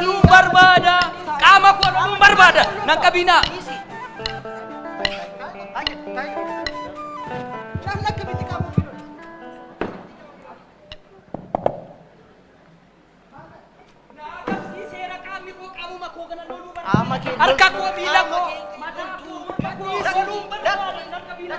loluu barbaada qaama koo loluu barbaada nan qabina harka koo miila koo mataa koo loluu barbaada nan qabina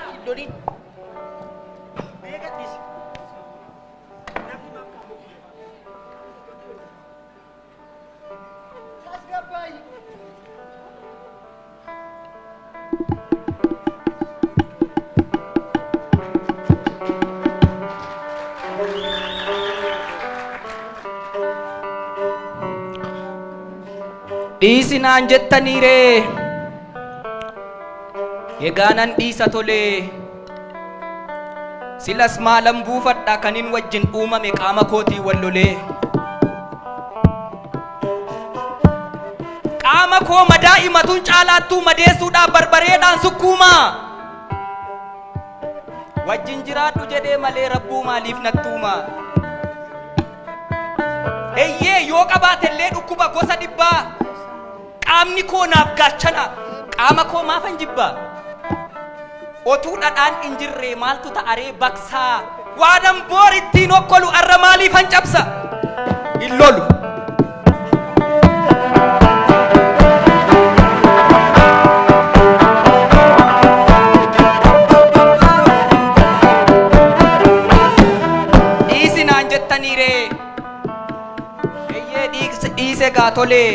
dhiisinaan jettaniire eegaanan dhiisa tole silas maalan buufadha kanin wajjin uumame qaama kootii wallolee qaama koo madaa'imatuun caalaattuu madeessuudhaaf barbareedhaan sukkuumaa wajjin jiraadhu jedhee malee rabbuu maaliif nattuuma eeyyee yoo qabaatellee dhukkuba gosa dhibbaa qaamni koo naaf gaachana qaama koo maafan jibba otuu dhadhaan hin jirre maaltu ta'aree baksaa waadan boor ittiin okkolu arra maaliifan cabsa hin lolu dhiisinaan jettaniire eeyyee dhiise gaatolee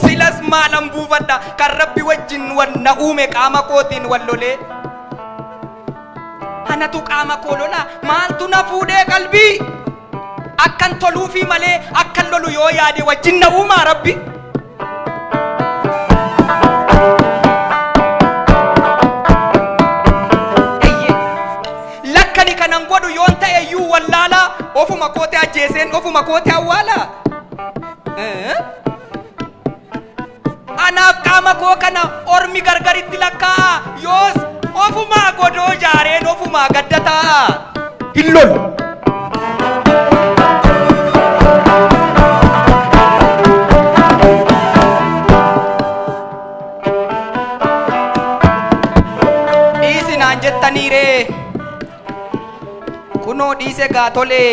silas maalan buufadha kan rabbi wajjin wanna uume qaama kootiin wallolee anatu qaama koo lola maaltu na fuudhee qalbii akkan toluufi malee akkan lolu yoo yaade wajjin na uumaa rabbi lakkani kanan godhu yoon ta'eyyuu wallaala ofuma koote ajjeeseen ofuma koote awwaala anaaf qaama koo kana ormi gargaritti lakkaa'a yoos ofumaa godoo jaareen ofumaa gadda taa'a hin lolu dhiisinaan jettaniire kunoo dhiise gaatolee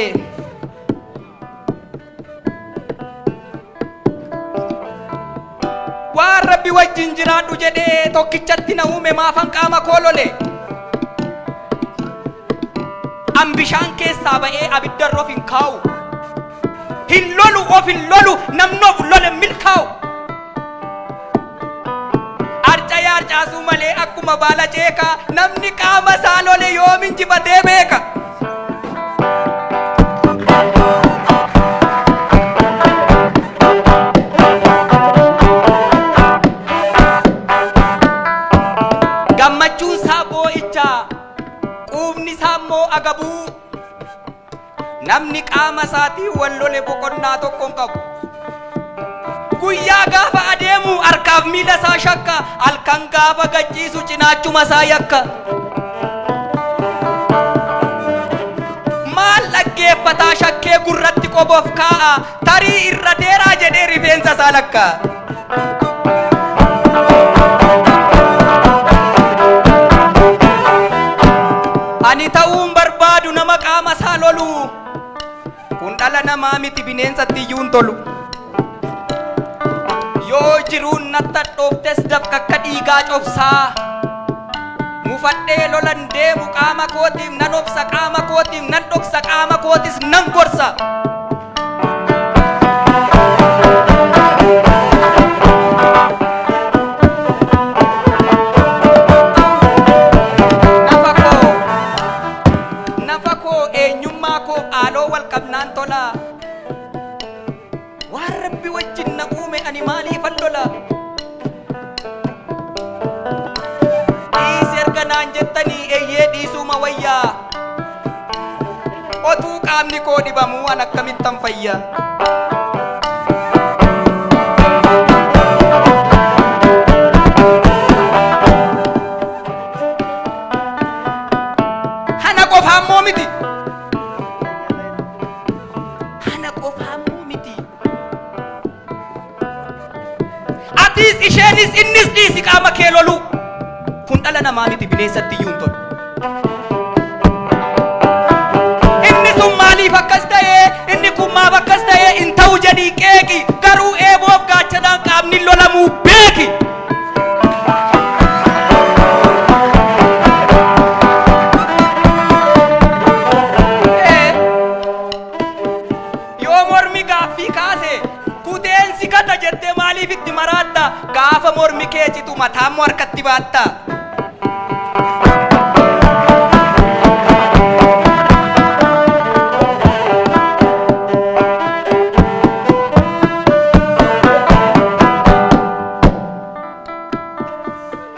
waan rabbi wajjin jiraadhu jedhee tokkichatti na uume maafan qaama koo lole an bishaan keessaa ba'ee abiddarroof hin kaa'u hin lolu of hin lolu namnoof lole milkaa'u arcayee arcaasuu malee akkuma baala ceekaa namni qaama isaa lole yoomin jibatee beeka gammachuun isaa boo'icha quubni isaa immoo agabuu namni qaama isaatii wal lole boqonnaa tokko hin qabu guyyaa gaafa adeemu harkaaf miila isaa shakka halkan gaafa gachiisu cinaachuma isaa yakka maal dhaggeeffataa shakkee gurratti qoboof kaa'a tarii irra deeraa jedhee rifeensa isaa lakka ani ta'uun barbaadu nama qaama isaa lolu kun dhala namaa miti bineensatti iyyuun tolu yoo jiruun nattadhooftes dafqa akka dhiigaa cobsaa mufadhee lolan deemu qaama kootiif nan obsa qaama kootiif nan dhoksa qaama kootis nan gorsa waan rabbi wajjin na uume ani maaliifan lola dhiisi erga naan jettanii eeyyee dhiisuma wayyaa otuu qaamni koo dhibamuu an akkamittan fayya hana qofaammoo miti Atis isheenis innis dhiisi qaama kee lolu. Kun dhala namaa miti bineensatti iyyuu hin tolu. Inni sun maaliif akkas ta'ee inni kun maaf akkas ta'ee hin ta'u jedhii qeeqi. Garuu eeboof gaachanaan qaamni lolamuu beeki. Yoo mormi gaaffii kaase kuteensi kata jettee maaliif itti maraatta? Gaafa mormi kee citu mataan harkatti baatta.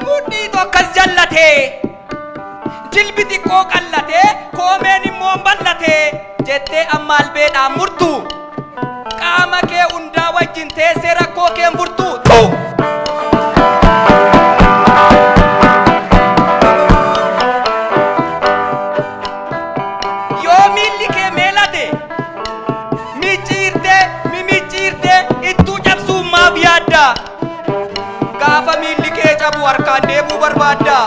Mudhii tokkas jallatee jilbi xiqqoo qallatee koomeen immoo ballatee jettee amma albeedhaan murtu qaama kee hundaa wajjin teessee rakkoo kee furtu. Yoo miilli kee meelate mimicciirtee ittuu cabsuu maaf yaadda? Gaafa miilli kee cabu harkaan deemuu barbaadda.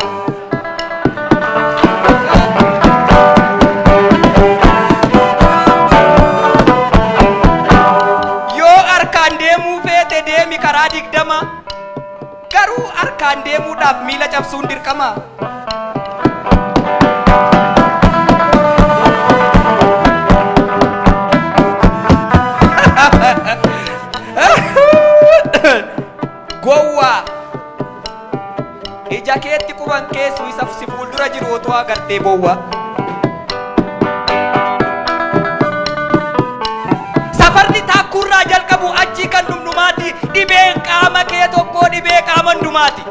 Deemi karaa 20 garuu harkaan deemuudhaaf miila cabsuun dirqama. Gowwaa ija keetti quban keessu isa si fuuldura jiru otoo agartee bowwaa. Safarni taakkurraa jalqabu achii kan dhumdhumaati. Dhibeen qaama kee tokkoo dhibee qaama hundumaati.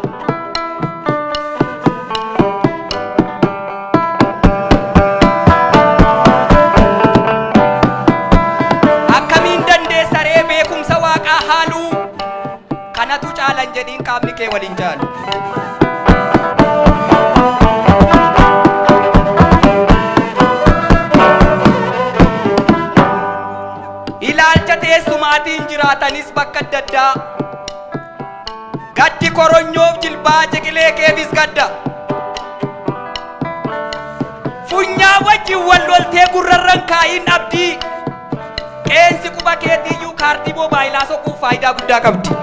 Akkamiin dandeessa ree beekumsa waaqaa haaluu? Kanatu caalan jedhiin qaamni kee waliin jaalu. Ilaalcha teessumaatiin jiraatanis bakka adda addaa. Gaddi koronyoof jilbaa jiqilee keefis gadda. Funyaa wajjin wal loltee gurrarran kaa'iin abdii. Qeensi quba keetiiyyuu kaardii moobaayilaa soquuf faayidaa guddaa qabdi.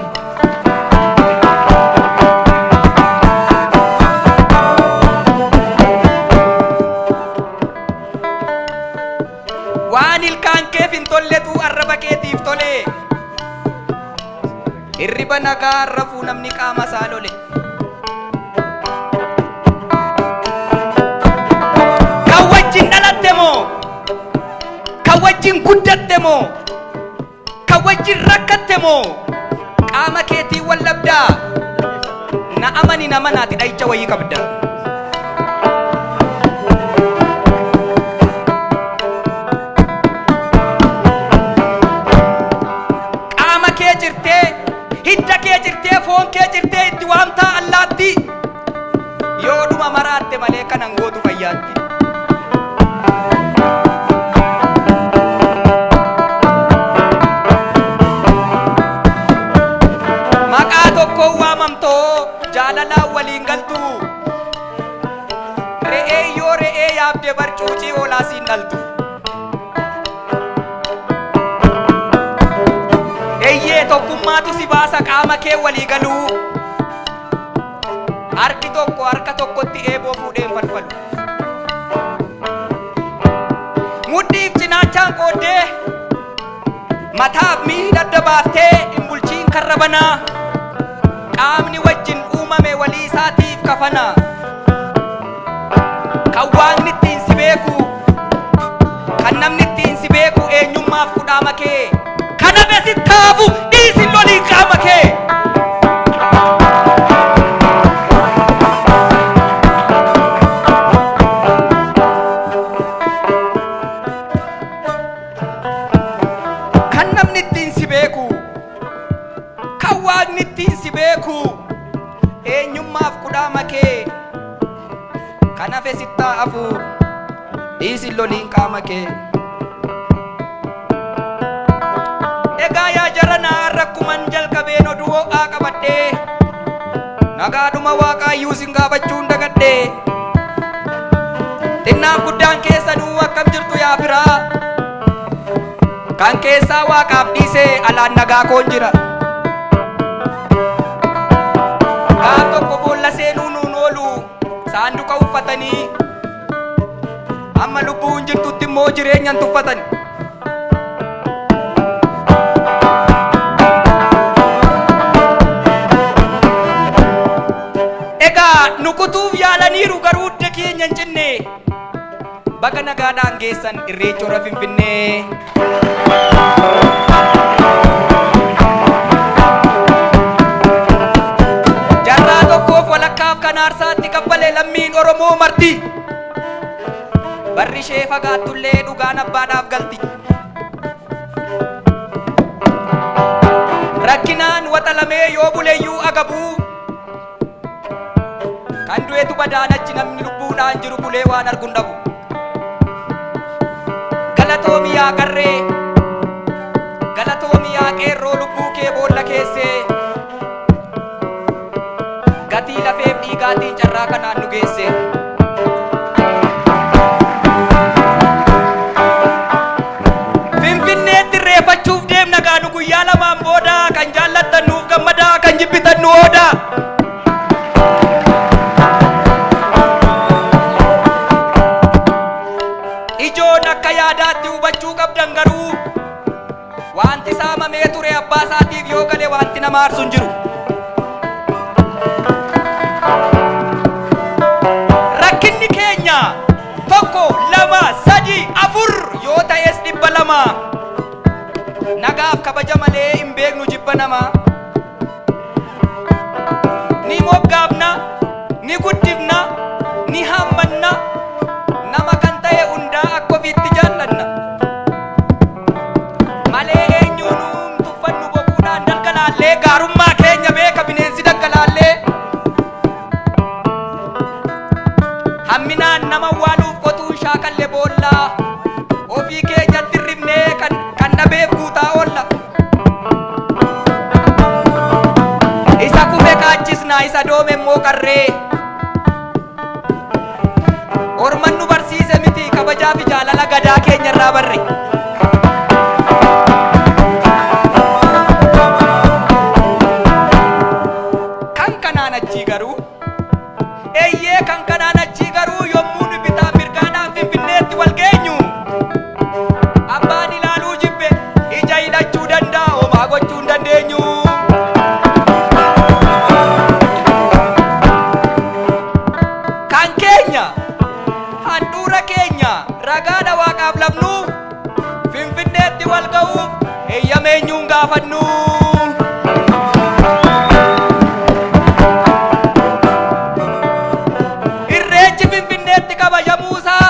Waan ilkaan keef hin tolletu arraba keetiif tole. Hirriba nagaa rafuu namni qaama isaa lole. Kan wajjin dhalatte moo? Kan wajjin guddatte moo? Kan wajjin rakkatte moo? Qaama keetii wal labdaa. Na amani nama naati dhayicha wayii qabda. Hidda kee jirtee foon kee jirtee itti waamtaa allaatti. Yoo dhuma maraatte malee kanan gootu fayyaatti. Maqaa tokkoon waamamtoo jaalalaan waliin galtu. Re'ee yoo re'ee yaabde barcuucii hoolaa siin dhaltu. Eeyyee tokkummaatu si baasa qaama kee walii galuu. Harki tokko harka tokkotti eeboo fuudheen falfalu. Mudhiif cinaachaan qooddee mataaf miila adda baaftee hin bulchiin karra banaa. Qaamni wajjin uumame walii isaatiif kafana. Kan waaqni ittiin si beeku, kan namni ittiin si beeku eenyummaaf kudhaama kee. Kana beesittaafu dhiisin lolii qaama kee. Kan namni ittiin si beeku, kan waaqni ittiin si beeku eenyummaaf kudhaama kee. Kana beesittaafu dhiisin loliin qaama kee. Egaa yaa jaranaa rakkuman jalqabeen oduu ho'aa qabadhee Maqaadhuma Waaqayyoo sin gaafachuun dagadhe. Xinnaan guddaan keessanuu akkam jirtu yaa firaa. Kan keessaa Waaqaaf dhiisee alaan nagaa koon jira. Gaaf tokko boolla seenuu nuun oolu saanduqa uffatanii amma lubbuun jirtutti immoo jireenyan tuffatan. Egaa nukutuuf yaalaniiru garuu hudda keenya hin cinne. Baga nagaadhaan geessan irreechora Finfinnee. Jarraa tokkoof walakkaaf kan aarsaatti kabbalee lammiin Oromoo marti. Barri ishee fagaattullee dhugaan abbaadhaaf galti. Rakkinaan waxalamee yoo buleeyyuu agabuu kan du'eetu badaanachi namni lubbuudhaan jiru bulee waan arguun dhabu. Galatoomi yaa qarree, galatoomi yaa qeerroo lubbuu kee boolla keessee. Gatii lafeef dhiigaatiin carraa kanaan nu geesse. Finfinneetti irreeffachuuf deemna gaanu guyyaa lamaan booda. Kan jaallattan nuuf gammadaa, kan jibbitan nu ooda. Ijoon akka yaadaatti hubachuu qabdan garuu wanti saamamee ture abbaa isaatiif yoo gale wanti nama aarsu hin jiru. Rakkinni keenya tokko lama sadi afur yoo ta'es 200. Nagaaf kabaja malee hin beeknu jibba namaa. Ni moggaafna, ni guddifna, ni hammanna. Nama kan ta'e hundaa akka ofiitti jaallanna. Malee eenyuun tuffannu boquudhaan dalgalaallee gaarummaa keenya beeka bineensi daggalaallee. Hamminaan nama waaluuf qotuun shaakalle boollaa. Ofii keenyatti ribnee kan dhabeef guutaa oolla. Isa kufe kaachisnaa isa doome immoo qarree. Orman nu barsiise miti kabajaa fi jaalala gadaa keenya irraa barre. Kan kanaan achii garuu eeyyee kan kanaan achii garuu yommuu nu bitaa mirgaadhaan Finfinneetti wal geenyu abbaan ilaaluu jibbe ija hidhachuu danda'a homaa gochuu hin dandeenyu. Kan keenya handhuura keenya ragaadha Waaqaaf labnuuf Finfinneetti wal ga'uuf eeyyameenyuun gaafannu. Irreechi Finfinneetti kabajamuusaa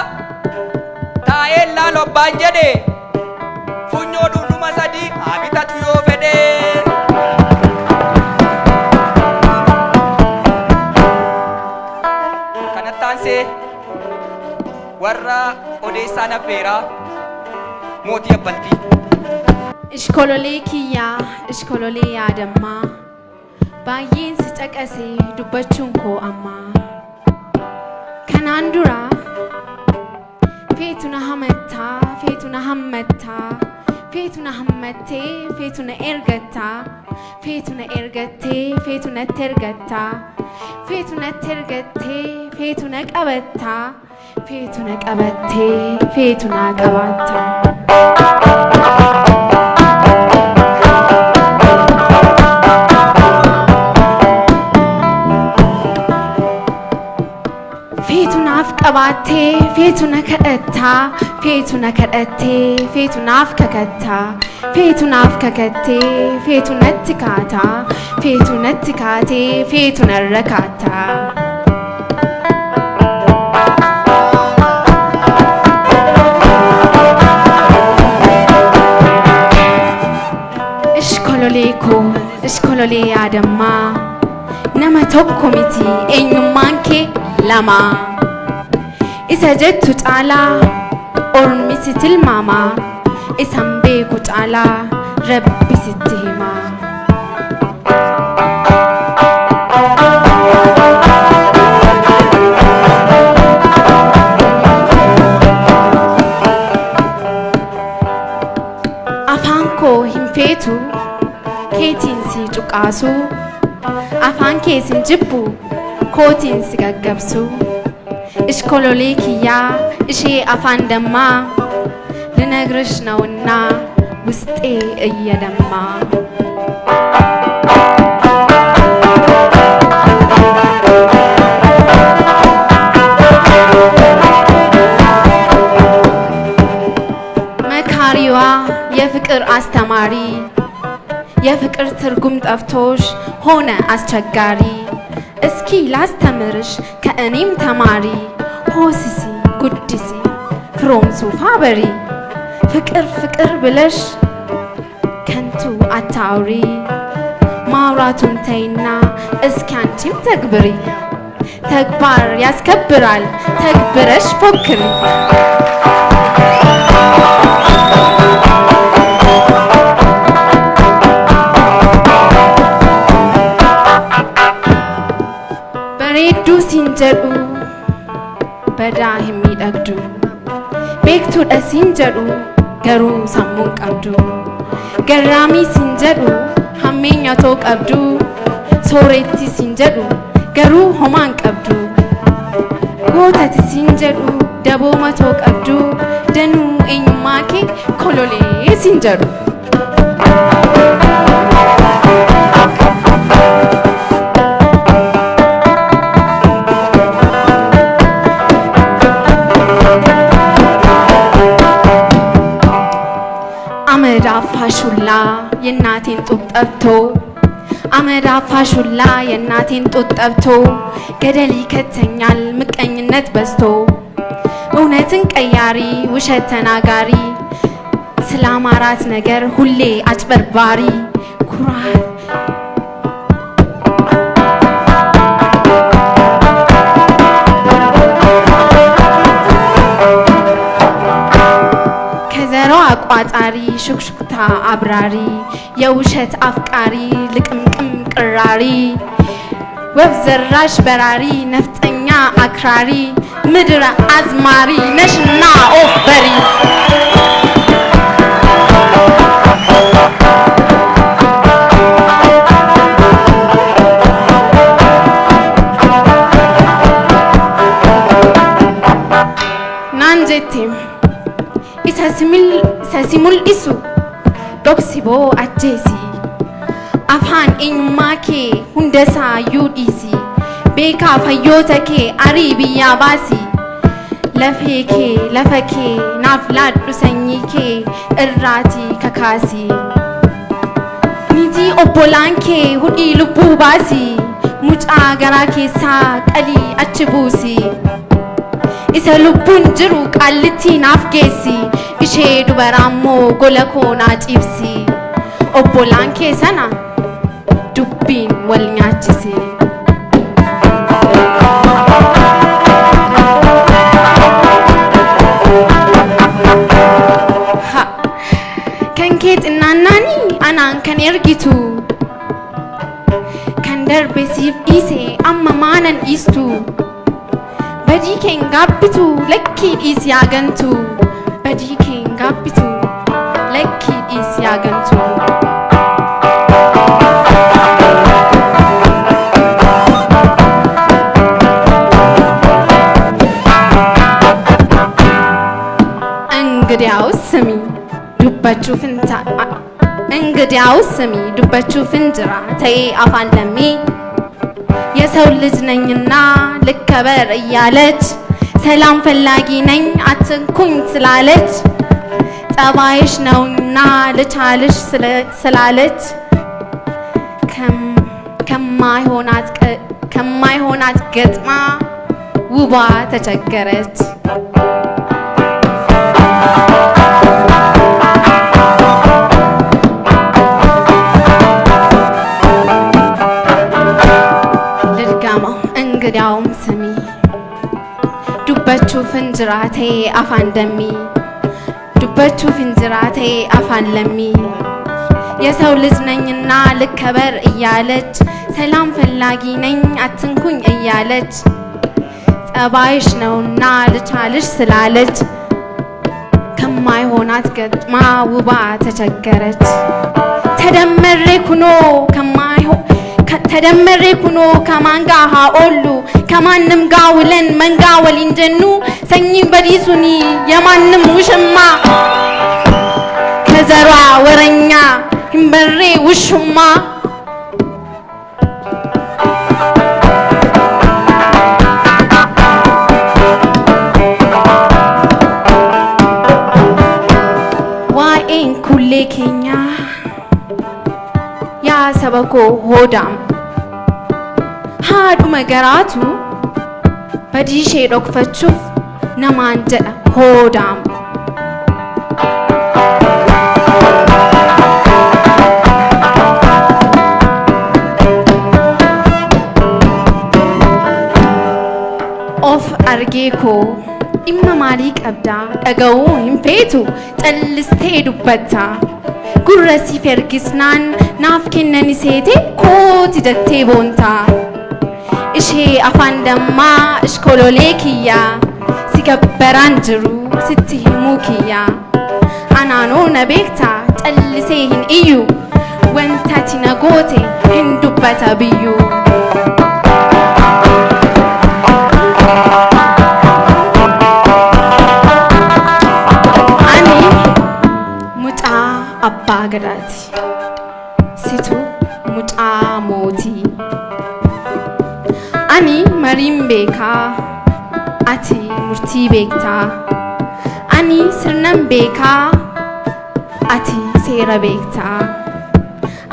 taa'een laalobbaan jedhe funyoo dhundhuma sadii haa bitatu yoo fedhe. Kanattaansee warra odeessaan affeeraa mootii abbaltii. Ishkololee kiyyaa, ishkololee yaadammaa, baay'een si caqasee dubbachuun koo ammaa. Kanaan dura feetu na hamattaa, feetu na hammattaa, feetu na hammattee, feetu na ergattaa, feetu na ergattee, feetu natti ergattaa, feetu natti ergattee, feetu na qabattaa, feetu na qabattee, feetu na qabattaa. Feetu naaf qabattee, feetu na kadhattaa, feetu na kadhattee, feetu naaf kakattaa, feetu naaf kakattee, feetu natti kaataa, feetu natti kaatee, feetu narra kaattaa. Ishkololee koo, ishkololee yaadammaa, nama tokko miti eenyummaan kee lama. Isa jettu caalaa ormi si tilmaamaa, isan beeku caalaa rabbi sitti himaa. afaanko hin feetu keetiin si cuqaasu afaan keesin jibbu kootiin si gaggabsu ishkololee kiyyaa ishee afaan dammaa ልነግርሽ ነውና ውስጤ እየደማ መካሪዋ የፍቅር አስተማሪ የፍቅር ትርጉም ጠፍቶሽ ሆነ አስቸጋሪ እስኪ ላስተምርሽ ከእኔም ተማሪ ሆሲሲ ጉዲሲ ፍሮም ሱፋበሪ ፍቅር ፍቅር ብለሽ ከንቱ አታውሪ ማውራቱን ተይና እስኪ አንቺም ተግብሪ ተግባር ያስከብራል ተግብረሽ ፎክሪ በሬዱ ሲንጀዱ በዳህ የሚደግዱ ቤክቱ ደሲንጀዱ ገሩ ሰሙን ቀብዱ ገራሚ ሲንጀዱ ሀሜኛቶ ቀብዱ ሶሬቲ ሲንጀዱ ገሩ ሆማን ቀብዱ ጎተት ሲንጀዱ ደቦ መቶ ቀብዱ ደኑ ኤኙማኬ ኮሎሌ ሲንጀዱ አመዳፋሹላ የናቴን ጡት ጠብቶ አመዳፋሹላ የናቴን ጡት ጠብቶ ገደል ይከተኛል ምቀኝነት በዝቶ እውነትን ቀያሪ ውሸት ተናጋሪ ስላማራት ነገር ሁሌ አጭበርባሪ ኩራት አቋጣሪ ሹክሹክታ አብራሪ የውሸት አፍቃሪ ልቅምቅም ቅራሪ ወፍ ዘራሽ በራሪ ነፍጠኛ አክራሪ ምድር አዝማሪ ነሽና ኦፍ በሪ ናንጀቴም ሰሲሙል ኢሱ ዶክሲቦ አጄሲ አፋን ኤኙማኬ ሁንደሳ ዩዲሲ ቤካ ፈዮተኬ አሪ ብያ ባሲ ለፌኬ ለፈኬ ናፍላዱ ሰኝኬ እራቲ ከካሲ ኒቲ ኦቦላንኬ ሁዲ ልቡ ባሲ ሙጫ ገራ ኬሳ ቀሊ አችቡሲ isa lubbun jiru qallitti naaf geessi ishee dubarammoo gola koonaa cibsi obbolaan kee sana dubbiin wal nyaachise kan kee xinnaannaani anaan kan ergitu kan darbe siif dhiise amma maanan dhiistu በዲኬን ጋብቱ ለኪ ዲስ ያገንቱ በዲኬን ጋብቱ ለኪ ዲስ ያገንቱ እንግዲያውስ ስሚ ዱበቹ ፍንጅራ ተይ አፋን ለሚ የሰው ልጅ ነኝና ልከበር እያለች ሰላም ፈላጊ ነኝ አትንኩኝ ስላለች ጸባይሽ ነውና ልቻልሽ ስላለች ከማይሆናት ገጥማ ውባ ተቸገረች እንግዲያውም ስሚ ዱበቹ ፍንጅራቴ አፋን ደሚ ዱበቹ ፍንጅራቴ አፋን ለሚ የሰው ልጅ ነኝና ልከበር እያለች ሰላም ፈላጊ ነኝ አትንኩኝ እያለች ጸባይሽ ነውና ልቻልሽ ስላለች የማይሆናት ገጥማ ውባ ተቸገረች። ተደመሬ ኩኖ ከማንጋ ሃኦሉ ከማንም ጋ ውለን መንጋ ወሊንጀኑ ሰኝን በዲሱኒ የማንም ውሽማ ከዘሯ ወረኛ ህንበሬ ውሽማ ዋኤን ኩሌ ኬኛ ያ ሰበኮ ሆዳም ሃዱ መገራቱ በዲሼ ዶክፈቹፍ ነማን ጀዳ ሆዳም ኦፍ አርጌኮ ኢማማሊ ቀብዳ ደገው ኢምፔቱ ጠልስቴ ዱበታ ጉረሲ ፈርጊስናን ናፍከነኒ ሴቴ ኮቲ ደቴ ቦንታ እሺ አፋንደማ እሽኮሎሌ ኪያ ሲገበራን ጅሩ ስትሂሙ ኪያ አናኖ ነቤክታ ጠልሴህን እዩ ወንታቲ ነጎቴ ህንዱበታ ብዩ አኒ ሙጫ አባ ገዳቲ ሲቱ ሙጫ ሞቲ ani marim beka ati murti bekta ani sirnam beka ati sera bekta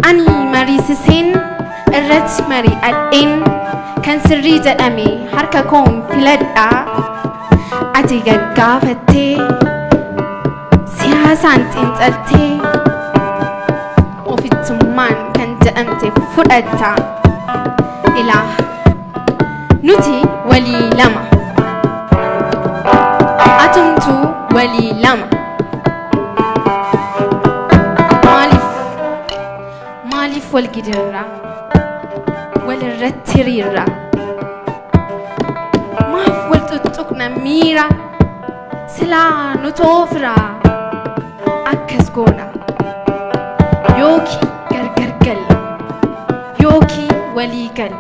ani mari sisen irrat mari adin kan sirri jadame harka kon filadda ati gaggafatte siyasan xinxalte ofittumman kan jadamte fudhatta ilah nuti wali lama atumtu wali lama malif wal gidirra wal rattirira maf wal tutukna mira sila nutofra akkas gona yoki gargargal yoki wali gal